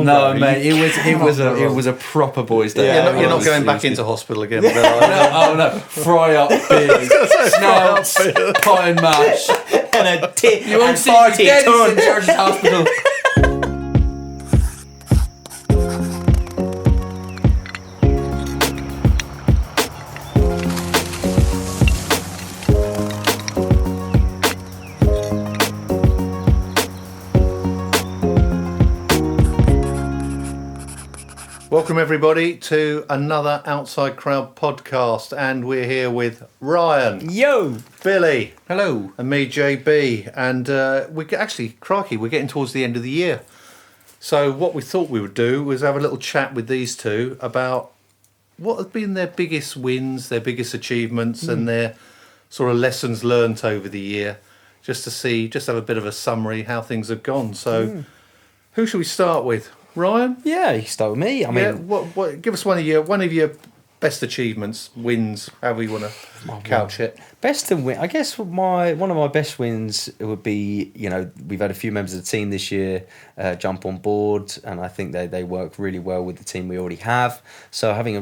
No, mate, it was a proper boys' day. Yeah, you're not going back into hospital again. But no, fry up beers, snouts, pie and mash, and a tit you won't and see me party dead in ton. St George's Hospital. Welcome everybody to another Outside Crowd podcast, and we're here with Ryan, Yo! Billy, Hello. and me, JB, and we're getting towards the end of the year. So what we thought we would do was have a little chat with these two about what have been their biggest wins, their biggest achievements, and their sort of lessons learnt over the year, just have a bit of a summary how things have gone. So who should we start with? Ryan? Yeah, you can start with me. I mean, what? Give us one of your best achievements, wins, however you want to couch it. best to win. I guess one of my best wins would be, we've had a few members of the team this year jump on board, and I think they work really well with the team we already have. So having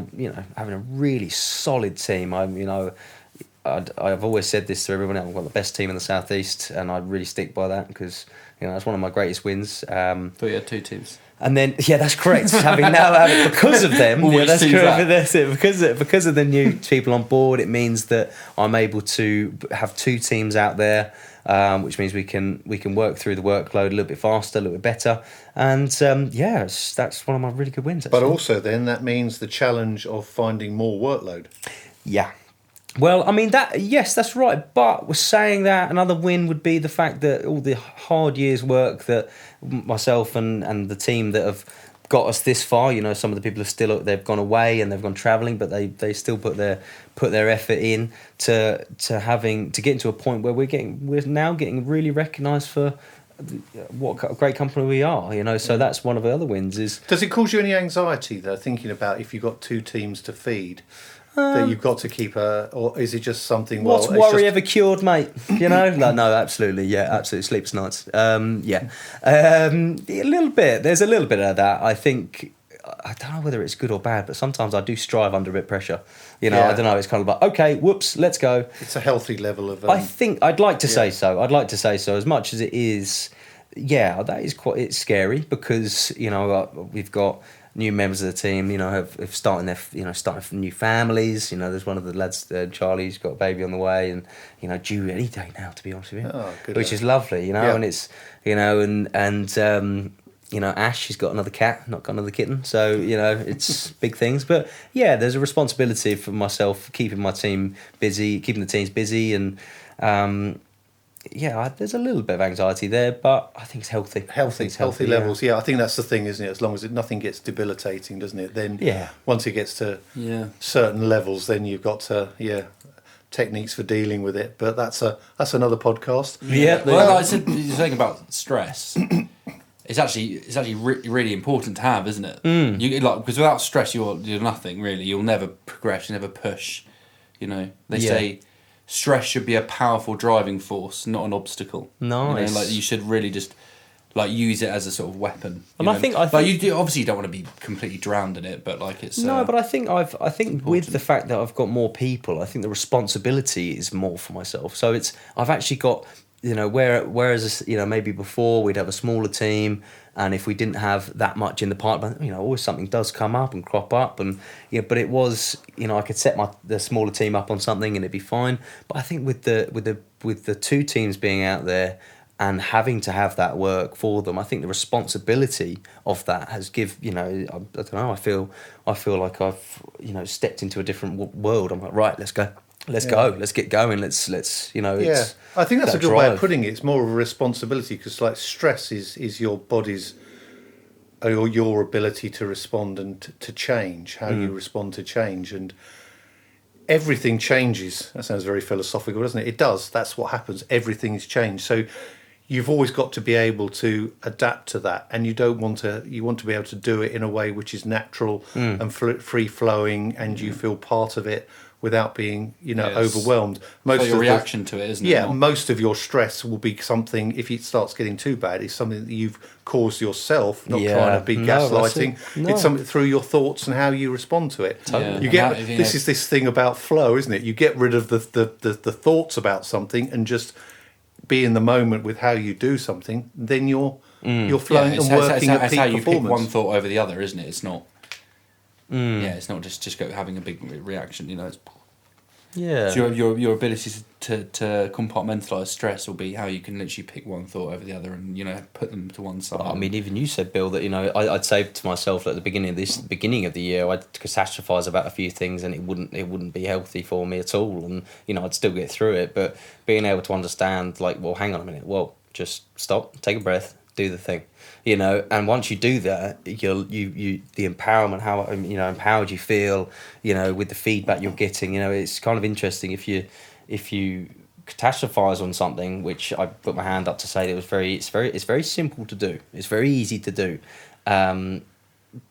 a really solid team. I've always said this to everyone. I've got the best team in the Southeast, and I really stick by that because that's one of my greatest wins. But you had two teams. And then, yeah, that's correct. Because of them, that's correct. Because of the new people on board, it means that I'm able to have two teams out there, which means we can work through the workload a little bit faster, a little bit better, and that's one of my really good wins. Actually. But also, then that means the challenge of finding more workload. Yeah. Well, I mean, that's right. But we're saying that another win would be the fact that all the hard years' work that myself and the team that have got us this far, some of the people they've gone away and they've gone travelling, but they still put their effort in to get to a point where we're now getting really recognised for what a great company we are, so that's one of the other wins. Does it cause you any anxiety though, thinking about if you've got two teams to feed? That you've got to keep or is it just something? What's worry ever cured, mate? No, absolutely, yeah, absolutely. Sleepless nights, a little bit. There's a little bit of that. I think I don't know whether it's good or bad, but sometimes I do strive under a bit of pressure. I don't know. It's kind of like, okay, whoops, let's go. It's a healthy level of. I think I'd like to say so. I'd like to say so. As much as it is, that is it's scary because we've got new members of the team, have starting new families. There's one of the lads, Charlie's got a baby on the way, and due any day now, to be honest with you, which is lovely, and it's Ash, she's got another cat, not got another kitten, so it's big things. But yeah, there's a responsibility for myself keeping my team busy, keeping the teams busy, and there's a little bit of anxiety there, but I think it's healthy. Healthy levels. Yeah, I think that's the thing, isn't it? As long as nothing gets debilitating, doesn't it? Then once it gets to certain levels, then you've got techniques for dealing with it. But that's another podcast. Yeah. Well, you're saying about stress. It's actually really important to have, isn't it? Because without stress, you're nothing really. You'll never progress. You never push. They say. Stress should be a powerful driving force, not an obstacle. Nice. You should really just use it as a sort of weapon. And I think you do, obviously you don't want to be completely drowned in it, but it's no. But I think important. With the fact that I've got more people, I think the responsibility is more for myself. So I've actually got whereas maybe before we'd have a smaller team. And if we didn't have that much in the pipeline, always something does come up and crop up, and but it was, I could set the smaller team up on something and it'd be fine. But I think with the two teams being out there and having to have that work for them, I think the responsibility of that has I don't know. I feel like I've stepped into a different world. I'm like, right, let's go. Let's go. Let's get going. Let's. I think that's a good way of putting it. It's more of a responsibility because, stress is your body's, or your ability to respond and to change. How you respond to change, and everything changes. That sounds very philosophical, doesn't it? It does. That's what happens. Everything is changed. So you've always got to be able to adapt to that, and you want to be able to do it in a way which is natural and free flowing, and you feel part of it without being, Yes. overwhelmed. Most So your of reaction to it, isn't it? Yeah, Not- most of your stress will be something, if it starts getting too bad, it's something that you've caused yourself, not trying to be gaslighting. No. It's something through your thoughts and how you respond to it. Totally. You Yeah. get And this is this thing about flow, isn't it? You get rid of the thoughts about something and just be in the moment with how you do something, then you're flowing it's and how- working it's at peak how you performance. pick one thought over the other, isn't it? It's not. Yeah, it's not just having a big reaction. It's, Yeah. so your ability to compartmentalize stress will be how you can literally pick one thought over the other and put them to one side. I mean, even you said, Bill, that I'd say to myself at the beginning of the year, I'd catastrophize about a few things, and it wouldn't be healthy for me at all, and I'd still get through it. But being able to understand, like, well, hang on a minute, well, just stop, take a breath, do the thing, and once you do that, you the empowerment, how empowered you feel, with the feedback you're getting, it's kind of interesting if you catastrophize on something, which I put my hand up to say that it's very simple to do, it's very easy to do,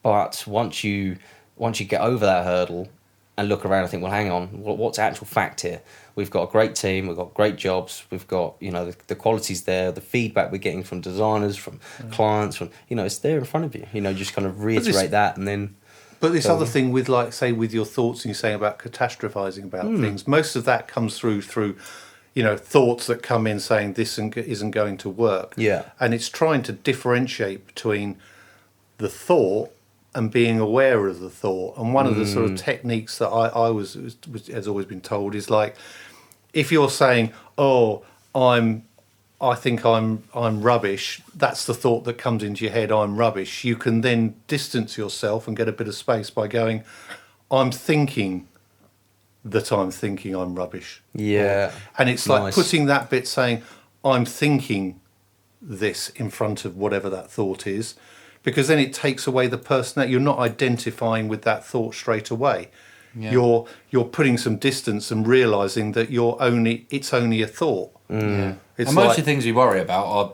but once you get over that hurdle and look around and think, well, hang on, what's actual fact here? We've got a great team, we've got great jobs, we've got, the quality's there, the feedback we're getting from designers, from clients, from, it's there in front of you, just kind of reiterate that and then... But this other thing with, like, say, with your thoughts and you're saying about catastrophizing about things, most of that comes through, thoughts that come in saying this isn't going to work. Yeah. And it's trying to differentiate between the thought and being aware of the thought. And one of the sort of techniques that I has always been told is, like, if you're saying, oh, I think I'm rubbish, that's the thought that comes into your head, I'm rubbish. You can then distance yourself and get a bit of space by going, I'm thinking that I'm thinking I'm rubbish. Yeah. And it's like putting that bit saying, I'm thinking this in front of whatever that thought is, because then it takes away the person that you're not identifying with that thought straight away. Yeah. You're putting some distance and realising that it's only a thought. Yeah. It's and most like, of the things we worry about are,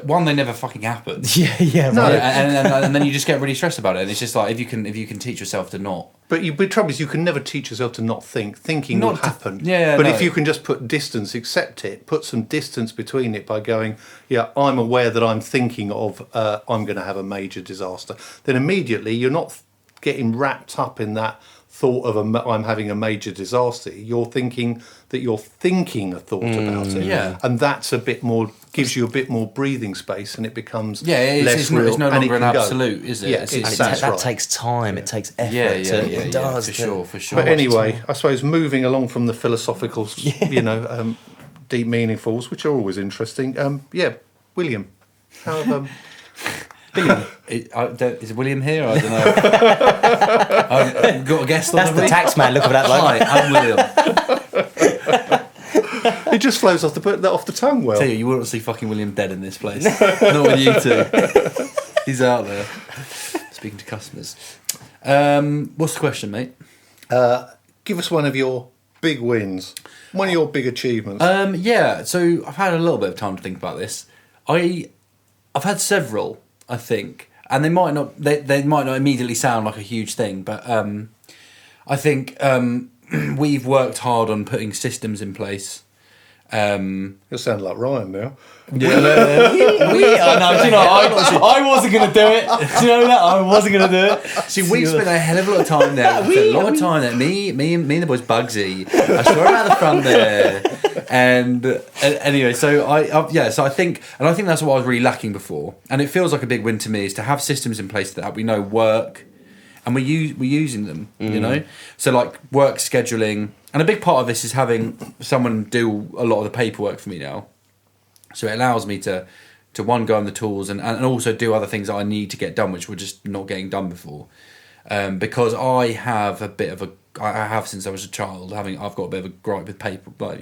one, they never fucking happen. Yeah, no, right. and then you just get really stressed about it. And it's just like if you can teach yourself to not. But the trouble is, you can never teach yourself to not think. Thinking will happen. Yeah, but no. if you can just put distance, accept it, put some distance between it by going, I'm aware that I'm thinking of, I'm going to have a major disaster. Then immediately you're not getting wrapped up in that thought of I'm having a major disaster. You're thinking that you're thinking a thought about it. Yeah. And that's gives you a bit more breathing space, and it becomes it's real. It's no and longer it an can go. absolute, is it? Yeah, That takes time, it takes effort. Yeah, does. for sure. But anyway, I suppose moving along from the philosophical, deep meaningfuls, which are always interesting. William, how William, is William here? I don't know. I've got a guest on. That's the tax man. Look at that. Hi, I'm William. it just flows off the tongue well. Tell you wouldn't see fucking William dead in this place. Not with you two. He's out there speaking to customers. What's the question, mate? Give us one of your big wins, one of your big achievements. So I've had a little bit of time to think about this. I've had several, I think, and they might not immediately sound like a huge thing, but I think we've worked hard on putting systems in place. You sound like Ryan now. I wasn't going to do it. Do you know that? I wasn't going to do it. See, we've spent a hell of a lot of time there. Me and the boys, Bugsy. I saw him out the front there. And anyway, so I think that's what I was really lacking before. And it feels like a big win to me is to have systems in place that we know work, and we're using them. So like work scheduling, and a big part of this is having someone do a lot of the paperwork for me now. So it allows me to one, go on the tools and also do other things that I need to get done, which were just not getting done before. Because I have since I was a child, I've got a bit of a gripe with paper, like,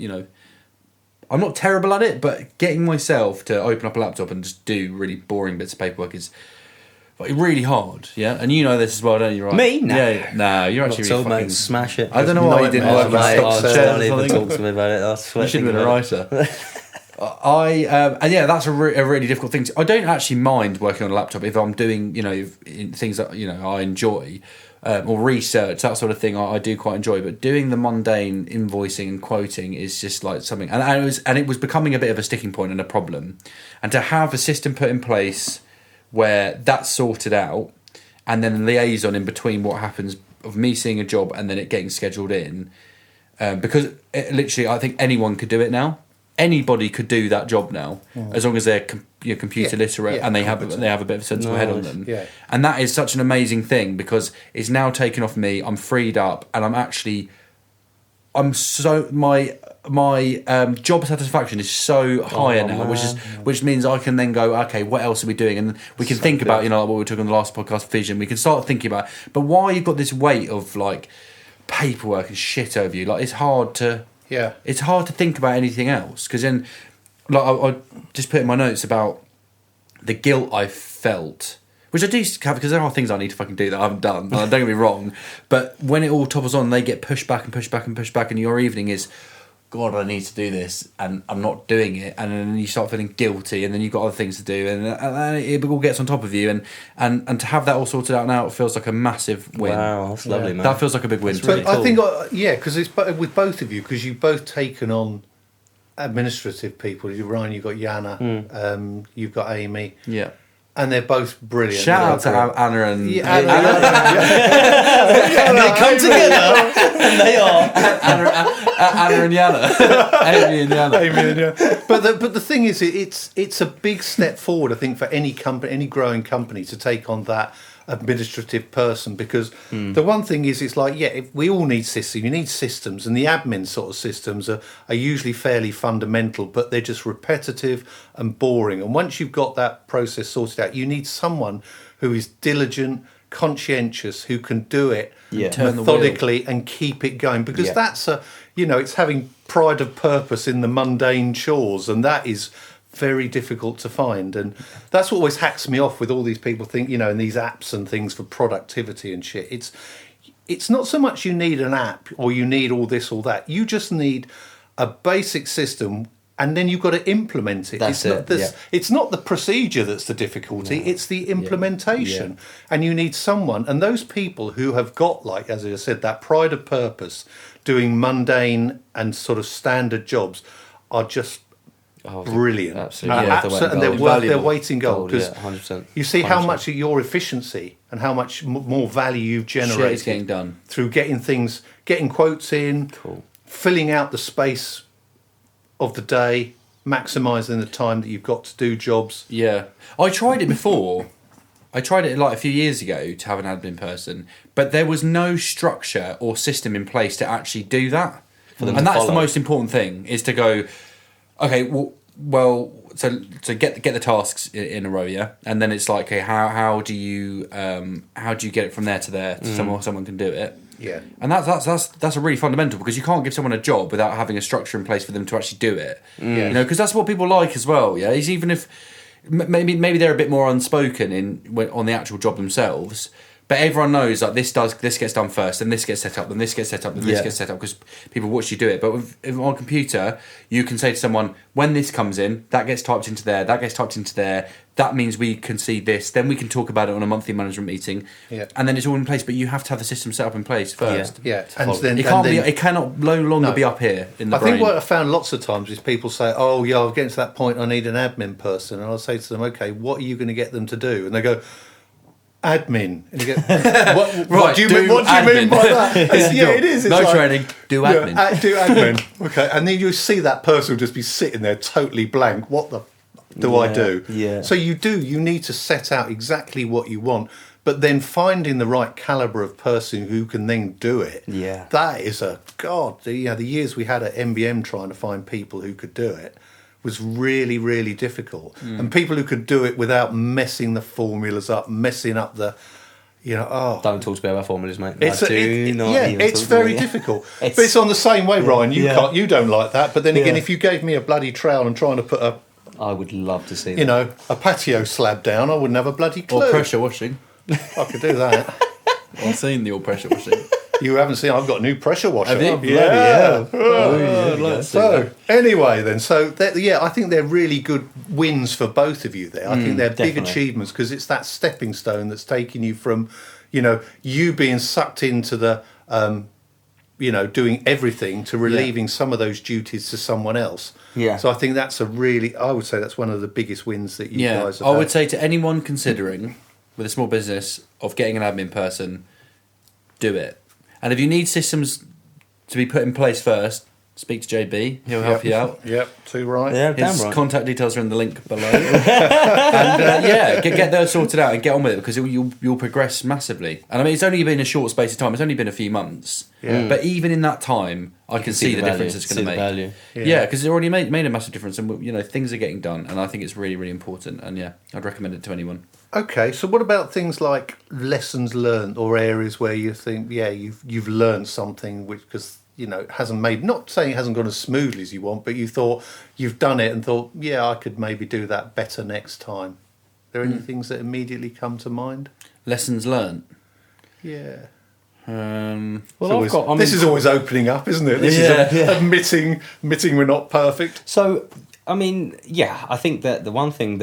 I'm not terrible at it, but getting myself to open up a laptop and just do really boring bits of paperwork is really hard, yeah? And you know this as well, don't you, right? Me? Nah. Yeah, no, you're actually really fucking... smash it. I don't know why you didn't work on stock Don't shares. even talk to me about it. I swear You should have been a writer. And yeah, that's a really difficult thing. I don't actually mind working on a laptop if I'm doing, things that I enjoy, or research, that sort of thing. I do quite enjoy. But doing the mundane invoicing and quoting is just like something, and it was becoming a bit of a sticking point and a problem. And to have a system put in place where that's sorted out, and then a liaison in between what happens of me seeing a job and then it getting scheduled in, because literally I think anyone could do it now. Anybody could do that job now, as long as they're computer literate and they have a bit of a sensible head on them. Yeah. And that is such an amazing thing because it's now taken off me. I'm freed up, and my job satisfaction is so higher now, which means I can then go, okay, what else are we doing? And we can think about, like what we were talking on the last podcast, vision. We can start thinking about, but while you've got this weight of like paperwork and shit over you, like it's hard to think about anything else. Because then, like I just put in my notes about the guilt I felt, which I do have because there are things I need to fucking do that I haven't done. Don't get me wrong, but when it all topples on, they get pushed back and pushed back and pushed back, and your evening is, God, I need to do this, and I'm not doing it, and then you start feeling guilty, and then you've got other things to do, and it all gets on top of you, and to have that all sorted out now, it feels like a massive win. Wow, that's lovely, man. That feels like a big win. But really I think, because it's with both of you, because you've both taken on administrative people. Ryan, you've got Yana, you've got Amy. Yeah. And they're both brilliant. Shout out to Anna and Anna. And they come together, and they are Anna and Yana, Amy and Yana. But the thing is, it's a big step forward, I think, for any company, any growing company, to take on that administrative person, because the one thing is, it's like, we all need systems. You need systems, and the admin sort of systems are usually fairly fundamental, but they're just repetitive and boring. And once you've got that process sorted out, you need someone who is diligent, conscientious, who can do it methodically and keep it going, because that's it's having pride of purpose in the mundane chores, and that is very difficult to find. And that's what always hacks me off with all these people think, in these apps and things for productivity and shit. It's not so much you need an app or you need all this or that. You just need a basic system, and then you've got to implement it. It's not the procedure that's the difficulty, it's the implementation. And you need someone, and those people who have got, like, as I said, that pride of purpose, doing mundane and sort of standard jobs, are just brilliant. Absolutely. And they're worth their weight in gold, because 100%. you see how much of your efficiency and how much more value you've generated is getting done through getting quotes in, filling out the space of the day, maximising the time that you've got to do jobs. Yeah, I tried it before. I tried it like a few years ago to have an admin person, but there was no structure or system in place to actually do that. And that's the most important thing, is to go, okay, well, so get the tasks in a row, and then it's like, okay, how do you get it from there to there, so someone can do it, and that's a really fundamental, because you can't give someone a job without having a structure in place for them to actually do it, because that's what people like as well, is even if maybe they're a bit more unspoken on the actual job themselves. But everyone knows, like, this gets done first, and this gets set up, then this gets set up, then this gets set up, because people watch you do it. But on a computer, you can say to someone, when this comes in, that gets typed into there, that gets typed into there, that means we can see this, then we can talk about it on a monthly management meeting, and then it's all in place. But you have to have the system set up in place first. And then it cannot no longer be up here in the brain. I think what I found lots of times is people say, "Oh, yeah, I'll get to that point. I need an admin person," and I'll say to them, "Okay, what are you going to get them to do?" And they go, admin. And you go, what do you mean by that? It is. It's no training. Do admin. Do admin. Okay. And then you see that person will just be sitting there totally blank. What the do I do? Yeah. So you need to set out exactly what you want, but then finding the right calibre of person who can then do it. Yeah. That is the years we had at MBM trying to find people who could do it was really, really difficult. And people who could do it without messing the formulas up, messing up the, Don't talk to me about formulas, mate. It's very difficult. But it's on the same way, Ryan. You don't like that. But then again, if you gave me a bloody trowel and trying to put I would love to see that. A patio slab down, I wouldn't have a bloody clue. Or pressure washing. I could do that. I've seen the all pressure washing. You haven't seen. I've got a new pressure washer. Have you? Oh, yeah. So Anyway, then, I think they're really good wins for both of you there. I think they're big definitely. achievements because it's that stepping stone that's taking you from, you being sucked into the, doing everything to relieving some of those duties to someone else. Yeah. So I think that's I would say that's one of the biggest wins that you guys have I had. would say to anyone considering with a small business of getting an admin person, do it. And if you need systems to be put in place first, speak to JB. He'll help you out. Yep, too right. Yeah, His damn right. contact details are in the link below. And get those sorted out and get on with it because you'll progress massively. And I mean, it's only been a short space of time. It's only been a few months. Yeah. But even in that time, I can see the value, difference it's going to see make. the value. Yeah, because it's already made a massive difference, and things are getting done, and I think it's really, really important. And yeah, I'd recommend it to anyone. Okay, so what about things like lessons learned or areas where you think, you've learned something which, because it hasn't not saying it hasn't gone as smoothly as you want, but you thought you've done it and thought, I could maybe do that better next time. Are there any things that immediately come to mind? Lessons learned. Yeah. Well, this is always opening up, isn't it? This is admitting we're not perfect. So, I mean, I think that the one thing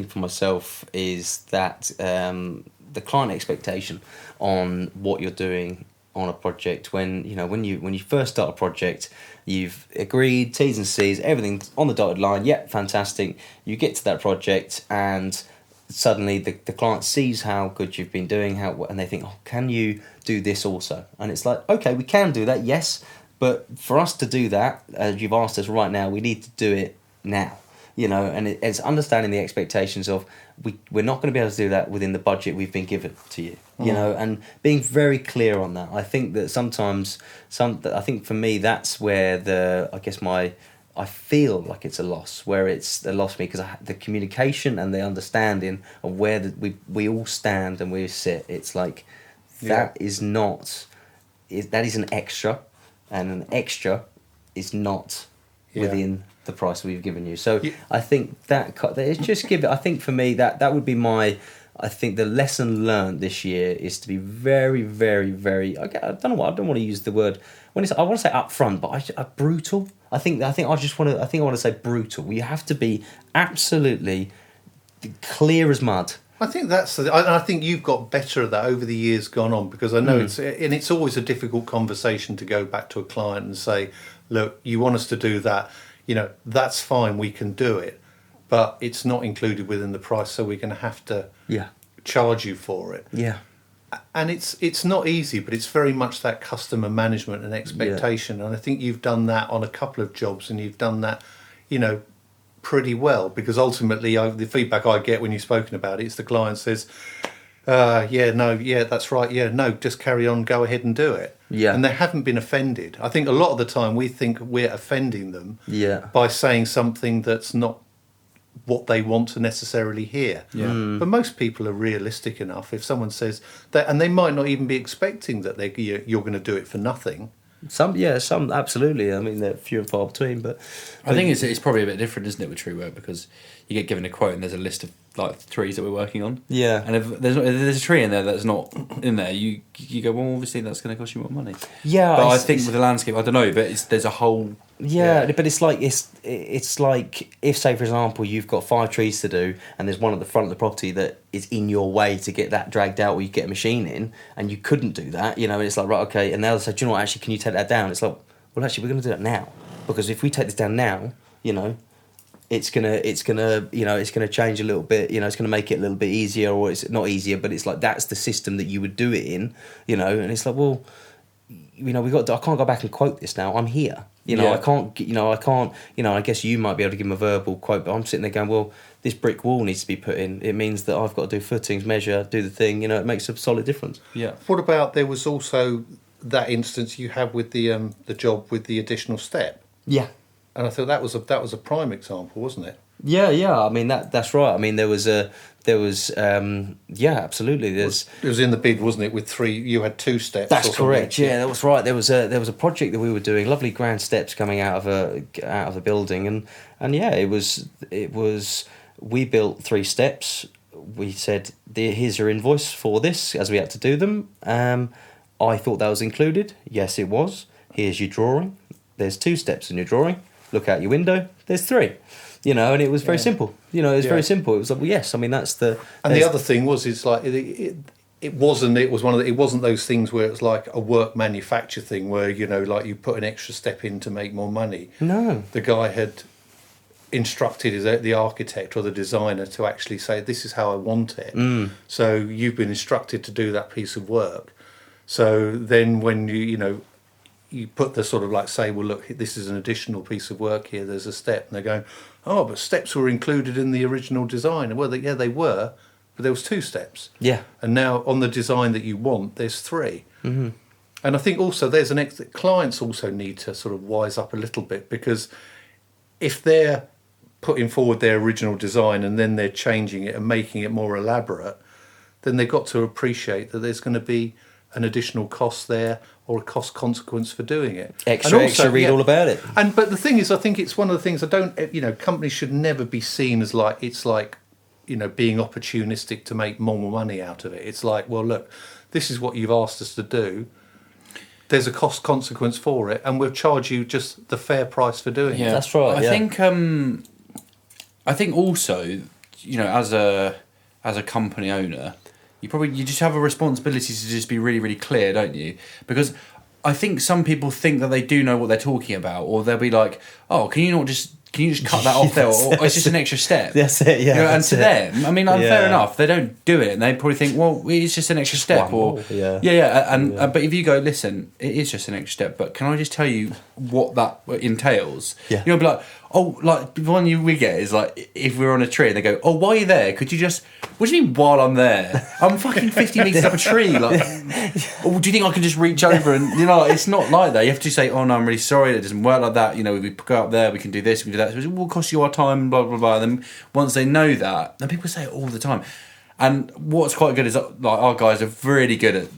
for myself is that the client expectation on what you're doing on a project when you first start a project, you've agreed T's and C's, everything's on the dotted line. Fantastic. You get to that project and suddenly the client sees how good you've been doing, and they think, can you do this also? And it's like, okay, we can do that, yes, but for us to do that, as you've asked us right now, we need to do it now. And it's understanding the expectations of we're not going to be able to do that within the budget we've been given to you, and being very clear on that. I think that sometimes, I think for me, that's where I feel like it's a loss, where it's a loss for me because the communication and the understanding of where we all stand and we sit, it's like that is not, that is an extra, and an extra is not within the price we've given you. So I think that it's just I think for me that would be I think the lesson learned this year is to be very, very, very. I don't want to use the word I want to say upfront, but brutal. I think I want to say brutal. You have to be absolutely clear as mud. I think I think you've got better at that over the years gone on, because I know it's always a difficult conversation to go back to a client and say, look, you want us to do that, that's fine, we can do it, but it's not included within the price, so we're going to have to charge you for it. Yeah. And it's not easy, but it's very much that customer management and expectation. And I think you've done that on a couple of jobs, and you've done that, pretty well, because ultimately the feedback I get when you've spoken about it is the client says, that's right, no, just carry on, go ahead and do it. Yeah. And they haven't been offended. I think a lot of the time we think we're offending them by saying something that's not what they want to necessarily hear. But most people are realistic enough. If someone says that, and they might not even be expecting that you're going to do it for nothing. Some absolutely. I mean, they're few and far between, but I think it's probably a bit different, isn't it, with True Work, because you get given a quote and there's a list of like trees that we're working on. Yeah. And if there's a tree in there that's not in there, you go, well, obviously that's going to cost you more money. Yeah. But I think with the landscape, I don't know, but there's a whole. Yeah, but it's like if, say, for example, you've got 5 trees to do and there's one at the front of the property that is in your way to get that dragged out, or you get a machine in and you couldn't do that, and it's like, right, okay, and they'll say, do you know what, actually, can you take that down? It's like, well, actually, we're going to do that now, because if we take this down now, it's gonna change a little bit, it's gonna make it a little bit easier, or it's not easier, but it's like that's the system that you would do it in, and it's like, well, I can't go back and quote this now. I'm here. I can't, I guess you might be able to give them a verbal quote, but I'm sitting there going, well, this brick wall needs to be put in. It means that I've got to do footings, measure, do the thing, it makes a solid difference. Yeah. What about, there was also that instance you had with the job with the additional step? Yeah. And I thought that was a prime example, wasn't it? Yeah. I mean, that's right. I mean, there was absolutely. It was in the bid, wasn't it? With 3, you had 2 steps. That's correct. Yeah, that was right. There was a project that we were doing, lovely grand steps coming out of the building, and it was. We built 3 steps. We said, here's your invoice for this, as we had to do them. I thought that was included. Yes, it was. Here's your drawing. There's 2 steps in your drawing. Look out your window. There's 3. You know, and it was very simple. You know, it was very simple. It was like, well, yes, I mean, that's the... And the other thing was, it's like, it wasn't those things where it's like a work manufacture thing where, you know, like you put an extra step in to make more money. No. The guy had instructed the architect or the designer to actually say, this is how I want it. So you've been instructed to do that piece of work. So then when you put the sort of like say, well, look, this is an additional piece of work here, there's a step, and they're going, oh, but steps were included in the original design. Well, they were, but there was 2 steps. Yeah. And now on the design that you want, there's 3. Mm-hmm. And I think also there's clients also need to sort of wise up a little bit, because if they're putting forward their original design and then they're changing it and making it more elaborate, then they've got to appreciate that there's going to be an additional cost there or a cost consequence for doing it. Extra, read all about it. But the thing is, I think it's one of the things companies should never be seen as like, it's like, being opportunistic to make more money out of it. It's like, well, look, this is what you've asked us to do. There's a cost consequence for it, and we'll charge you just the fair price for doing it. That's right. I think also, as a company owner, you just have a responsibility to just be really, really clear, don't you? Because I think some people think that they do know what they're talking about, or they'll be like, "Oh, can you just cut that off there?" Or it's just an extra step. That's it. Yeah. And to them, I mean, fair enough. They don't do it, and they probably think, "Well, it's just an extra step." But if you go, listen, it is just an extra step, but can I just tell you what that entails? Yeah. You'll be like, oh, like the one we get is like, if we're on a tree and they go, oh, while you're there, could you just... What do you mean while I'm there? I'm fucking 50 metres up a tree. Like, oh, do you think I can just reach over and... it's not like that. You have to say, oh, no, I'm really sorry. It doesn't work like that. We go up there, we can do this, we can do that. So it will cost you our time, blah, blah, blah. And then once they know that, then people say it all the time. And what's quite good is like our guys are really good at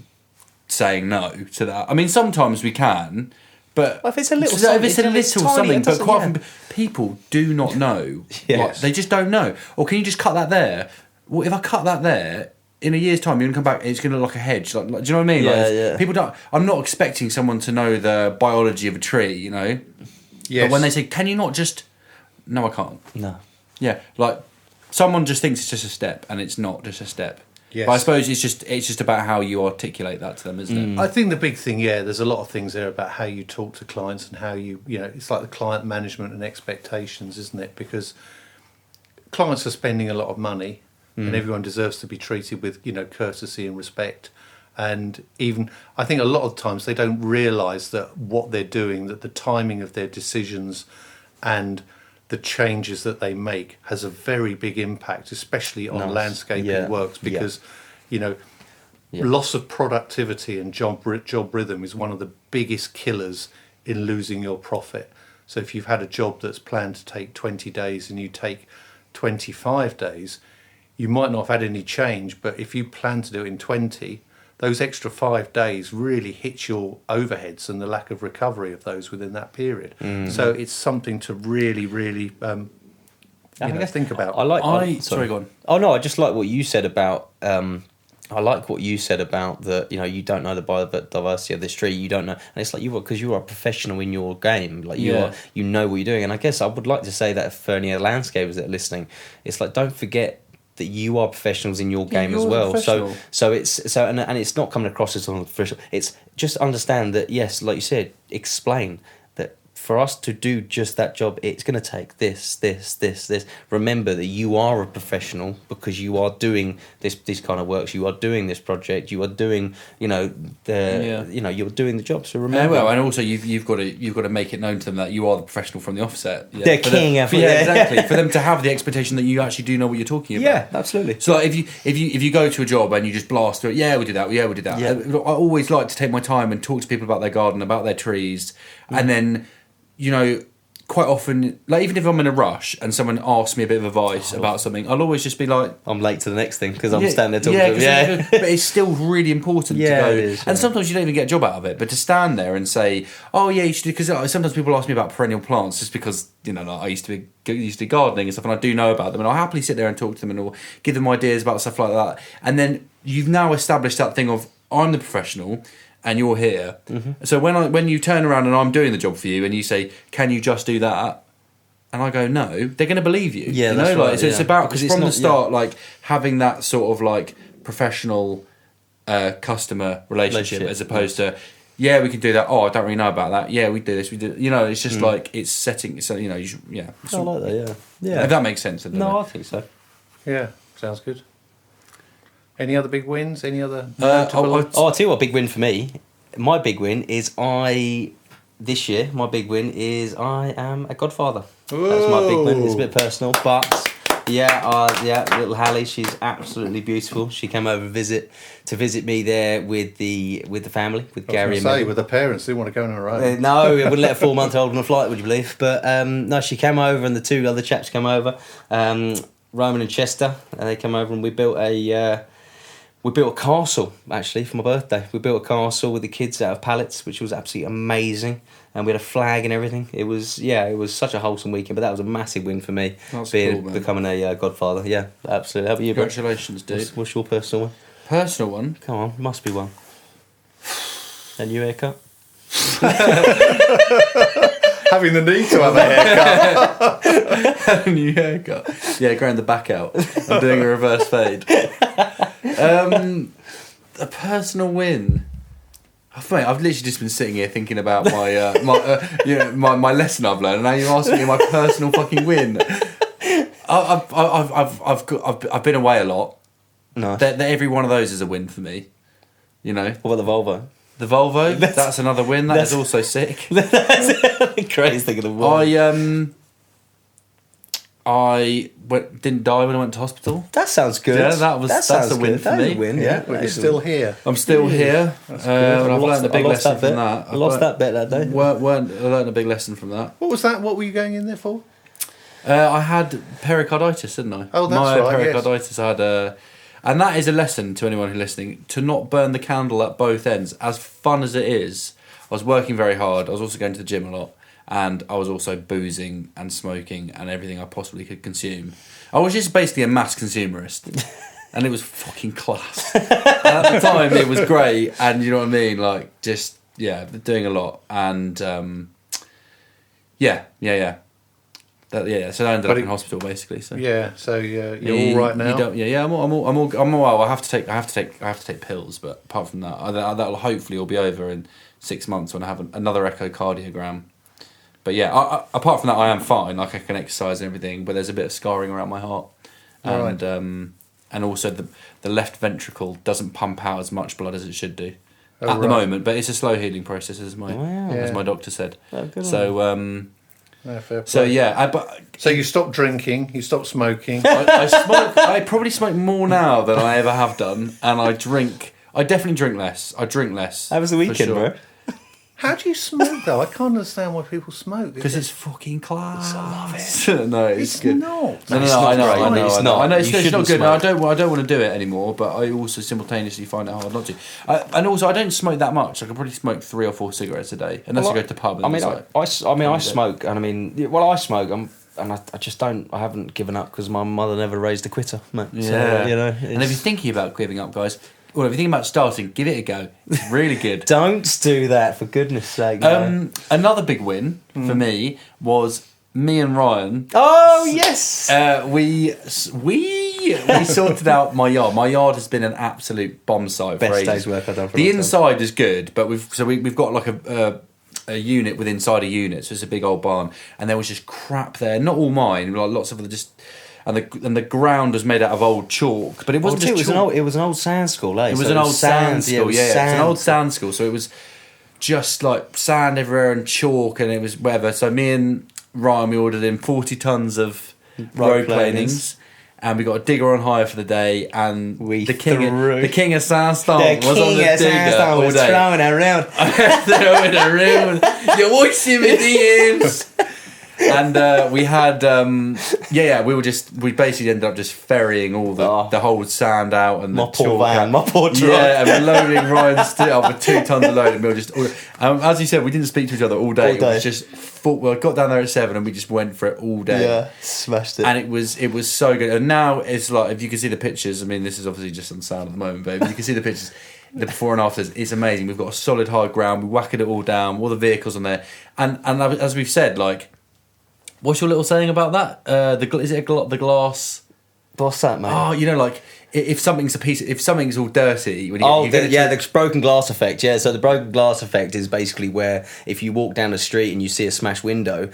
saying no to that. I mean, sometimes we can... But if it's a little something, but quite often people do not know. Yes. Like, they just don't know. Or can you just cut that there? Well, if I cut that there, in a year's time, you're gonna come back and it's gonna look like a hedge. Like, do you know what I mean? Yeah. People don't. I'm not expecting someone to know the biology of a tree. Yes. But when they say, "Can you not just?" No, I can't. No. Yeah, like someone just thinks it's just a step, and it's not just a step. Yes. But I suppose it's just about how you articulate that to them, isn't it? I think the big thing, there's a lot of things there about how you talk to clients and how it's like the client management and expectations, isn't it? Because clients are spending a lot of money and everyone deserves to be treated with, courtesy and respect. And even, I think a lot of times they don't realise that what they're doing, that the timing of their decisions and the changes that they make has a very big impact, especially on landscaping works, because loss of productivity and job rhythm is one of the biggest killers in losing your profit. So if you've had a job that's planned to take 20 days and you take 25 days, you might not have had any change, but if you plan to do it in 20, those extra 5 days really hit your overheads and the lack of recovery of those within that period. So it's something to really, really think about. Sorry, go on. Oh no, I just like what you said about. I like what you said about the. You don't know the biodiversity of this tree. You don't know, and it's like because you are a professional in your game. Like you are, you know what you're doing. And I guess I would like to say that for any landscapers that are listening, it's like don't forget that you are professionals in your game as well. So it's not coming across as unprofessional. It's just understand that yes, like you said, explain that for us to do just that job, it's going to take this. Remember that you are a professional because you are doing this kind of works. You are doing this project. You are doing you're doing the job. So remember. And also you've got to make it known to them that you are the professional from the offset. Yeah. They're king. Exactly. For them to have the expectation that you actually do know what you're talking about. Yeah, absolutely. So like, if you go to a job and you just blast through it, we did that. Yeah, we did that. Yeah. I always like to take my time and talk to people about their garden, about their trees, and then. Quite often, like even if I'm in a rush and someone asks me a bit of advice about something, I'll always just be like... I'm late to the next thing because I'm standing there talking to them. But it's still really important to go. It is, and sometimes you don't even get a job out of it, but to stand there and say, oh yeah, you should do... Because sometimes people ask me about perennial plants just because, like I used to do gardening and stuff and I do know about them and I'll happily sit there and talk to them and or give them ideas about stuff like that. And then you've now established that thing of, I'm the professional... and you're here. So when you turn around and I'm doing the job for you, and you say, "Can you just do that?" and I go, "No," they're going to believe you. Yeah, you that's know? right. Like, so it's about because from the start, like having that sort of like professional customer relationship as opposed to. Yeah, we can do that. Oh, I don't really know about that. Yeah, we do this. We do. You know, it's just like it's setting. So you know, you should, yeah. I like that. Yeah. If that makes sense. No, I think so. Yeah, sounds good. Any other big wins? Any other? I'll tell you what, big win for me. My big win is this year. My big win is I am a godfather. Whoa. That's my big win. It's a bit personal, but. Yeah, little Hallie, she's absolutely beautiful. She came over to visit me there with the family, with Gary and me. With the parents, they want to go on her own. No, we wouldn't let a 4-month-old on a flight, would you believe? But no, she came over, and the two other chaps came over, Roman and Chester, and they came over, and we built a castle actually for my birthday. We built a castle with the kids out of pallets, which was absolutely amazing. And we had a flag and everything. It was such a wholesome weekend, but that was a massive win for me. That's cool, man. Becoming a godfather. Yeah, absolutely. How about you, Congratulations, dude. What's your personal one? Personal one? Come on, must be one. A new haircut? Having the need to have a haircut. A new haircut. Yeah, growing the back out. I'm doing a reverse fade. A personal win. Oh, mate, I've literally just been sitting here thinking about my lesson I've learned, and now you're asking me my personal fucking win. I've been away a lot. Nice. Every one of those is a win for me. You know. What about the Volvo? The Volvo. That's another win. That is also sick. That's the craziest thing in the world. I didn't die when I went to hospital. That sounds good. Yeah, that's a win for me. Yeah, but you're still here. I'm still here. I've learned a big lesson from that. I lost that bet that day. I learned a big lesson from that. What was that? What were you going in there for? I had pericarditis, didn't I? Oh, that's right. Pericarditis. Yes. I had and that is a lesson to anyone who's listening to not burn the candle at both ends. As fun as it is, I was working very hard. I was also going to the gym a lot. And I was also boozing and smoking and everything I possibly could consume. I was just basically a mass consumerist. And it was fucking class. And at the time, it was great. And you know what I mean? Like, just, doing a lot. And, so I ended up in hospital, basically. So yeah, so you're all right now? I'm all well. I have to take pills, but apart from that, that'll hopefully all be over in 6 months when I have another echocardiogram. But yeah, apart from that, I am fine. Like I can exercise and everything, but there's a bit of scarring around my heart, and and also the left ventricle doesn't pump out as much blood as it should do at the moment. But it's a slow healing process, as my doctor said. So fair play. So you stopped drinking, you stopped smoking. I smoke. I probably smoke more now than I ever have done, and I definitely drink less. I drink less. How was the weekend, bro? How do you smoke though? I can't understand why people smoke. Because it's fucking class. I love it. No, it's good. Not. No, I know. It's not. It's not good. No, I don't want to do it anymore. But I also simultaneously find it hard not to. And also, I don't smoke that much. I can probably smoke 3 or 4 cigarettes a day, unless I go to the pub. And I smoke, and I smoke. And I just don't. I haven't given up because my mother never raised a quitter, mate. Yeah. So, and if you're thinking about giving up, guys. Well, if you think about starting, give it a go. It's really good. Don't do that, for goodness sake. Another big win for me was me and Ryan. Oh, yes! We sorted out my yard. My yard has been an absolute bomb site for ages. Best day's work I've done for the inside is good, but we've got like a unit with inside a unit, so it's a big old barn, and there was just crap there. Not all mine, like lots of other just. And the ground was made out of old chalk, but it wasn't just chalk. It was an old sand school, It was an old sand school, yeah. It was an old sand school, so it was just like sand everywhere and chalk, and it was whatever. So me and Ryan, we ordered in 40 tons of road planings, and we got a digger on hire for the day, and the king of sandstone was on the digger all day. Throwing around. Throwing around. You're watching me DMs. And we had we basically ended up just ferrying all the whole sand out and my the poor van, my poor truck. Yeah, and we're loading Ryan's up with 2 tons of load, and we were just as you said, we didn't speak to each other all day. It was just I got down there at 7 and we just went for it all day. Yeah, smashed it. And it was so good. And now it's like, if you can see the pictures, I mean, this is obviously just on sound at the moment, but if you can see the pictures, the before and afters, it's amazing. We've got a solid hard ground. We whacked it all down, all the vehicles on there, and as we've said, like, what's your little saying about that? The glass? What's that, mate? Oh, like, if something's all dirty, when the broken glass effect. Yeah, so the broken glass effect is basically where if you walk down the street and you see a smashed window,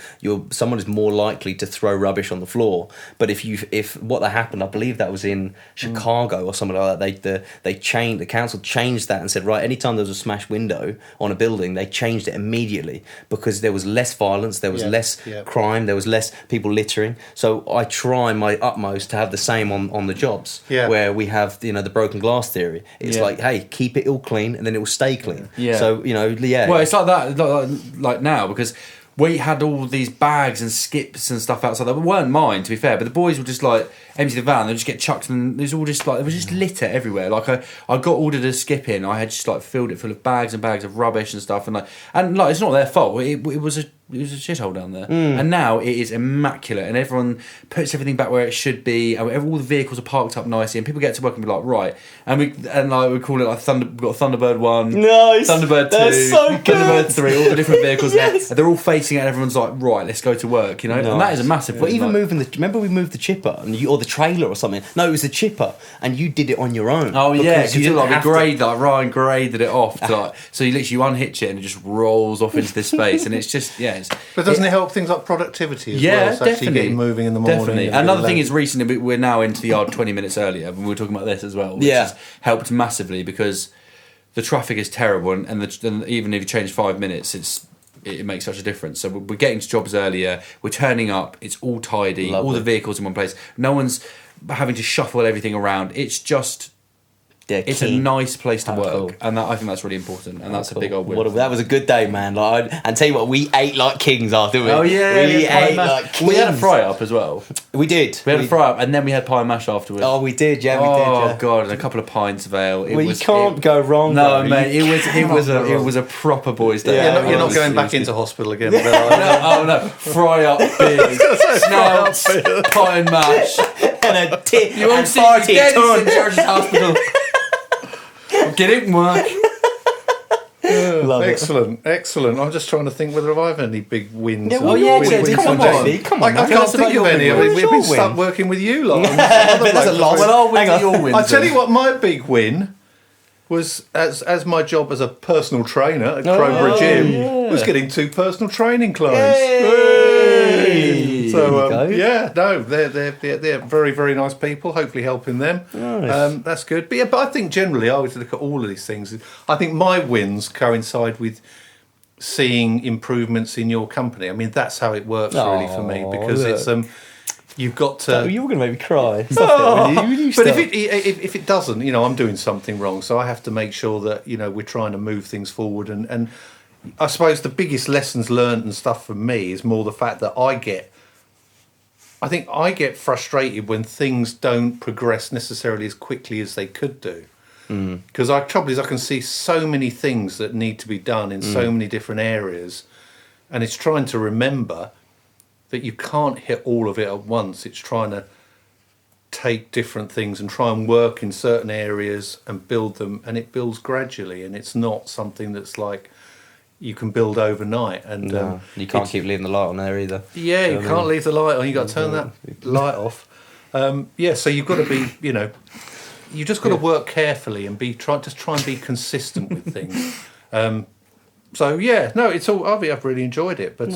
someone is more likely to throw rubbish on the floor. But if what that happened, I believe that was in Chicago or something like that. The council changed that and said, right, anytime there was a smashed window on a building, they changed it immediately because there was less violence, there was less crime, there was less people littering. So I try my utmost to have the same on the jobs where we have the broken glass theory. It's like, hey, keep it all clean and then it will stay clean. So well, it's like that like now, because we had all these bags and skips and stuff outside that weren't mine, to be fair, but the boys would just like empty the van, they'd just get chucked, and there's all just like, there was just litter everywhere. Like I got ordered a skip in, I had just like filled it full of bags and bags of rubbish and stuff, and it's not their fault. It was a shithole down there, and now it is immaculate, and everyone puts everything back where it should be, and all the vehicles are parked up nicely, and people get to work and be like, right, and we call it like we've got Thunderbird 1, nice, Thunderbird 2, so good. Thunderbird 3, all the different vehicles there, and they're all facing it, and everyone's like, right, let's go to work, nice. And that is a massive. But even remember we moved the chipper or the trailer or something? No, it was the chipper, and you did it on your own. Oh yeah, because Ryan graded it off to so you unhitch it and it just rolls off into this space, and it's just But doesn't it help things like productivity as well? It's actually getting moving in the morning. Definitely. Another thing is recently we're now into the yard 20 minutes earlier, and we were talking about this as well, which has helped massively because the traffic is terrible, and even if you change 5 minutes, it makes such a difference. So we're getting to jobs earlier, we're turning up, it's all tidy, all the vehicles in one place, no one's having to shuffle everything around. It's just it's a nice place to work, cool. And I think that's really important, and that's cool. A big old win. That was a good day, man. And tell you what, we ate like kings after we. Oh yeah, we ate like kings. We had a fry up as well. We did. We had a fry up, and then we had pie and mash afterwards. Oh, we did. Yeah, we did. Oh god, and a couple of pints of ale. You can't go wrong. No, mate. It was a proper boys' day. Yeah, you're not going back into hospital again. No. Fry up beers, snouts, pie and mash, and a tip. You won't see me dead in Church's Hospital. Get it, Mark. Excellent. I'm just trying to think whether I've had any big wins. Yeah, come on. I can't think of any. We've been stuck working with you lot. That's a loss. Well, I'll win your wins. I tell you what, my big win was as my job as a personal trainer at Crowborough Gym was getting 2 personal training clients. Yay! So they're very, very nice people. Hopefully helping them. Nice. That's good. But I think generally I always look at all of these things. I think my wins coincide with seeing improvements in your company. I mean, that's how it works really for me, because it's you've got to. You were going to make me cry. But if it doesn't, I'm doing something wrong, so I have to make sure that we're trying to move things forward. And I suppose the biggest lessons learned and stuff for me is more the fact that I get frustrated when things don't progress necessarily as quickly as they could do. Because trouble is I can see so many things that need to be done in so many different areas, and it's trying to remember that you can't hit all of it at once. It's trying to take different things and try and work in certain areas and build them, and it builds gradually, and it's not something that's like you can build overnight. And you can't keep leaving the light on there either. Yeah, you can't leave the light on. You got to turn that light off. So you've got to be, you just got to work carefully and try and be consistent with things. It's all. I've really enjoyed it. But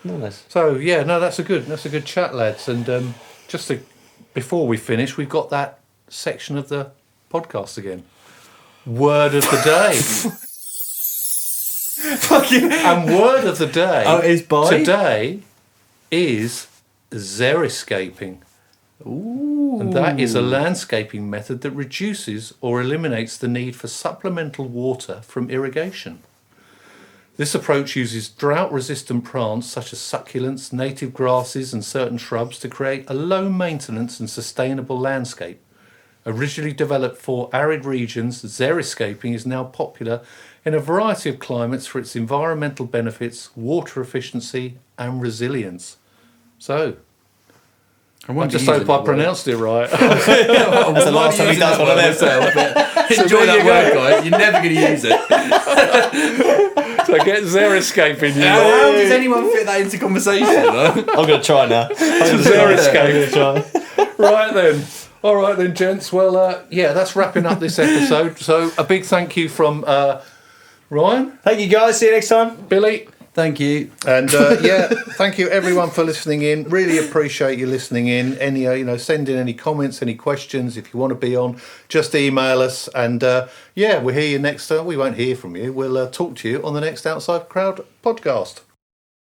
Nice. So that's a good chat, lads. And before we finish, we've got that section of the podcast again. Word of the day. And word of the day today is xeriscaping. Ooh. And that is a landscaping method that reduces or eliminates the need for supplemental water from irrigation. This approach uses drought-resistant plants such as succulents, native grasses and certain shrubs to create a low-maintenance and sustainable landscape. Originally developed for arid regions, xeriscaping is now popular in a variety of climates for its environmental benefits, water efficiency and resilience. So, I just hope I pronounced it right. That's the last time he does one of them. Enjoy that word, guys. You're never going to use it. So get xeriscaping. How does anyone fit that into conversation? I'm going to try now. Xeriscape. Right then. All right then, gents. Well, yeah, that's wrapping up this episode. So a big thank you from Ryan. Thank you, guys. See you next time. Billy. Thank you. And yeah, thank you everyone for listening in. Really appreciate you listening in. Any send in any comments, any questions. If you want to be on, just email us. And yeah, we'll hear you next time. We won't hear from you. We'll talk to you on the next Outside Crowd podcast.